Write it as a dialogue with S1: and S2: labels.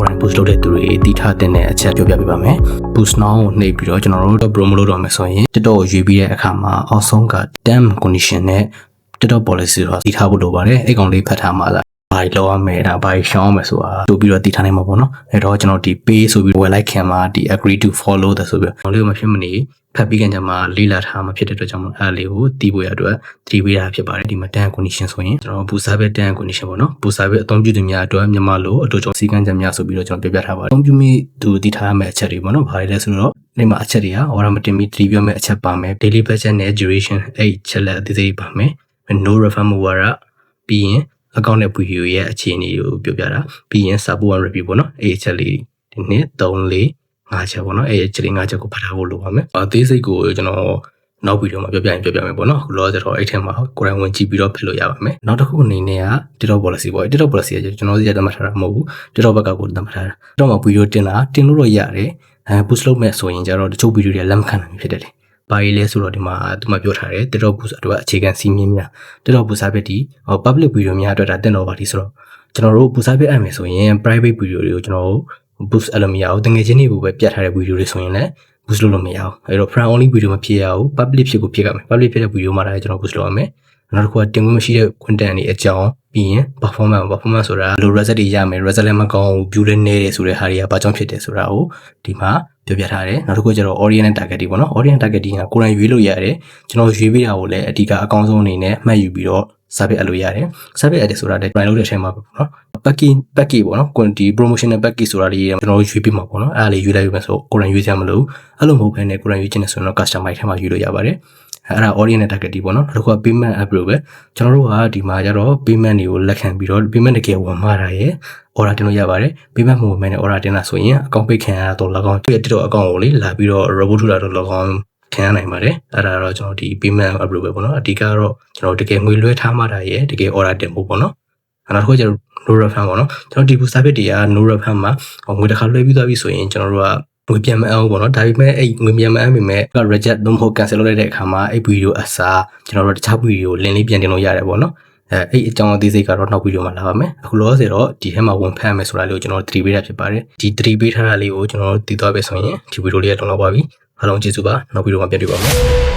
S1: ကိုယ်တိုင် boost လုပ်တဲ့သူတွေတည်ထားတဲ့အချက်ပြောပြပေးပါမယ် boost now ကိုနှိပ်ပြီးတော့ကျွန်တော်တို့ promo လုပ်တော့မယ်ဆိုရင် TikTok ကိုရွေးပြီးတဲ့အခါမှာအောက်ဆုံးက term condition နဲ့ TikTok policy ဆိုတာတည်ထားဖို့လိုပါတယ်အဲ့ကောင်လေးဖတ်ထားမှာလားဘာလို့ရမယ်ဒါဘာရှောင်းမယ်ဆိုတာတို့ပြီးတော့တည်ထားနိုင်မှာပေါ့နော်အဲ့တော့ကျွန်တော်ဒီ pay ဆိုပြီးဝယ်လိုက်ခင်မှာဒီ agree to follow တဲ့ဆိုပြီးတော့လေးမဖြစ်မနေဖတ်ပြီးခင်ကြမှာလေးလာထားမှာဖြစ်တဲ့အတွက်ကြောင့်အဲ့လေးကိုတည်ဖို့ရအတွက်တည်ပေးတာဖြစ်ပါတယ်ဒီမှာ term condition ဆိုရင်ကျွန်တော် boost service term condition ပေါ့နော် boost service အသုံးပြုသူများအတွက်မြန်မာလိုအတူတူစီကံချက်များဆိုပြီးတော့ကျွန်တော်ပြပြထားပါတယ်အသုံးပြုမိသူတည်ထားရမယ့်အချက်တွေပေါ့နော်ဘာတွေလဲဆိုတော့ဒီမှာအချက်တွေက order မတင်မီ3ပြောမယ့်အချက်ပါမယ် daily budget နဲ့ duration အဲ့ချက်လက်အသေးသေးပါမယ် no refund မူဝါဒပြီးရင်အကောင့်နဲ့ video ရဲ့အခြေအနေကိုပြောပြတာပြီးရင် support and review ပေါ့နော်အဲ့အချက်လေးဒီနေ့3 4 5ချက်ပေါ့နော်အဲ့အချက်လေး5ချက်ကိုဖတ်ထားဖို့လိုပါမယ်အသေးစိတ်ကိုကျွန်တော်နောက်ဗီဒီယိုမှာပြောပြမယ်ပေါ့နော်အခုလောဆယ်တော့အဲ့ထဲမှာကိုယ်တိုင်ဝင်ကြည့်ပြီးတော့ဖတ်လို့ရပါမယ်နောက်တစ်ခုအနေနဲ့က TikTok policy ပေါ့ TikTok policy ကကျွန်တော်စီရတတ်မှတ်ထားတာမဟုတ်ဘူး TikTok ဘက်ကကိုတတ်မှတ်ထားတာတော့မှဗီဒီယိုတင်လို့တော့ရတယ်boost လုပ်မဲ့ဆိုရင်ကျတော့တချို့ဗီဒီယိုတွေလက်မခံနိုင်ဖြစ်တယ်လေဘာကြီးလဲဆိုတော့ဒီမှာသူမပြောထားတယ် TikTok boost အတွက်အခြေခံစီးမြင်များ TikTok boost service ဒီ public video များအတွက်ဒါတင်တော့ပါဒီဆိုတော့ကျွန်တော်တို့ boost service အပ်မယ်ဆိုရင် private video တွေကိုကျွန်တော်တို့ boost အလုပ်မရဘူးတကယ်ချင်းတွေကိုပဲပြတ်ထားတဲ့ video တွေဆိုရင်လည်း boost လုပ်လို့မရဘူးအဲ့တော့ front only video မဖြစ်ရဘူး public ဖြစ်ကိုဖြစ်ရမယ် public ဖြစ်တဲ့ video မှာလည်းကျွန်တော် boost လုပ်ရမယ်နောက်တစ်ခုကတင်ခွင့်မရှိတဲ့ content တွေအကြောင်းပြီးရင် performance ဆိုတာလို result တွေရမယ် result လည်းမကောင်းဘူး view လည်းနည်းတယ်ဆိုတဲ့ဟာတွေကဘာကြောင့်ဖြစ်တယ်ဆိုတာကိုဒီမှာပြောပြထားတယ်နောက်တစ်ခုကျတော့ audience နဲ့ target တွေပေါ့နော် audience targeting ကကိုယ်တိုင်ရွေးလို့ရတယ်ကျွန်တော်ရွေးပေးတာကိုလည်းအဓိကအကောင်းဆုံးအနေနဲ့မှတ်ယူပြီးတော့ service အပ်လို့ရတယ် service အပ်တယ်ဆိုတာလည်း plan လုပ်တဲ့အချိန်မှာပေါ့နော် package ပေါ့နော်ဒီ promotional package ဆိုတာလေးကျွန်တော်ရွေးပေးမှာပေါ့နော်အဲ့ဒါလေးရွေးလိုက်ပြီဆိုကိုယ်တိုင်ရွေးစရာမလိုအဲ့လိုမဟုတ်ဘဲနဲ့ကိုယ်တိုင်ရွေးချင်တယ်ဆိုတော့ customer ထဲမှာရွေးလို့ရပါတယ်အဲ့ဒါ audience နဲ့ target တွေပေါ့နော်နောက်တစ်ခုက payment app လို့ပဲကျွန်တော်တို့ကဒီမှာကျတော့ payment တွေကိုလက်ခံပြီးတော့ payment တကယ်ဝင်မှာတာရယ် order တင်လို့ရပါတယ် payment မဝင်မဲ့နဲ့ order တင်တာဆိုရင်အကောင့်ပိတ်ခံရတော့၎င်းသူ့ရဲ့ TikTok အကောင့်ကိုလေလာပြီးတော့ robot ထူတာတော့၎င်းခံရနိုင်ပါတယ်အဲ့ဒါတော့ကျွန်တော်ဒီ payment app လို့ပဲပေါ့နော်အဓိကတော့ကျွန်တော်တကယ်ငွေလွှဲထားမှတာရယ်တကယ် order တင်ဖို့ပေါ့နော်နောက်တစ်ခုကျတော့ no refund ပေါ့နော်ကျွန်တော်ဒီ boost service တွေက no refund မှာငွေတစ်ခါလွှဲပြီးသွားပြီဆိုရင်ကျွန်တော်တို့ကငွေပြန်မအောင်ပေါ့နော်ဒါပေမဲ့အဲ့ငွေပြန်မအောင်ပေမဲ့ reject လို့မဟုတ် cancel လုပ်လိုက်တဲ့အခါမှာအဲ့ video အစားကျွန်တော်တို့တခြား video လင်းလေးပြန်တင်လို့ရတယ်ပေါ့နော်အဲ့အကြောင်းအသေးစိတ်ကတော့နောက်ဗီဒီယိုမှာလာပါမယ်အခုလောဆယ်တော့ဒီထဲမှာဝင်ဖတ်ရမယ်ဆိုတာလေးကိုကျွန်တော်သတိပေးတာဖြစ်ပါတယ်ဒီသတိပေးထားတာလေးကိုကျွန်တော်တို့တည်သွားပြီဆိုရင်ဒီဗီဒီယိုလေးကလုံးလောက်ပါပြီအားလုံးကျေးဇူးပါနောက်ဗီဒီယိုမှာပြန်တွေ့ပါမယ်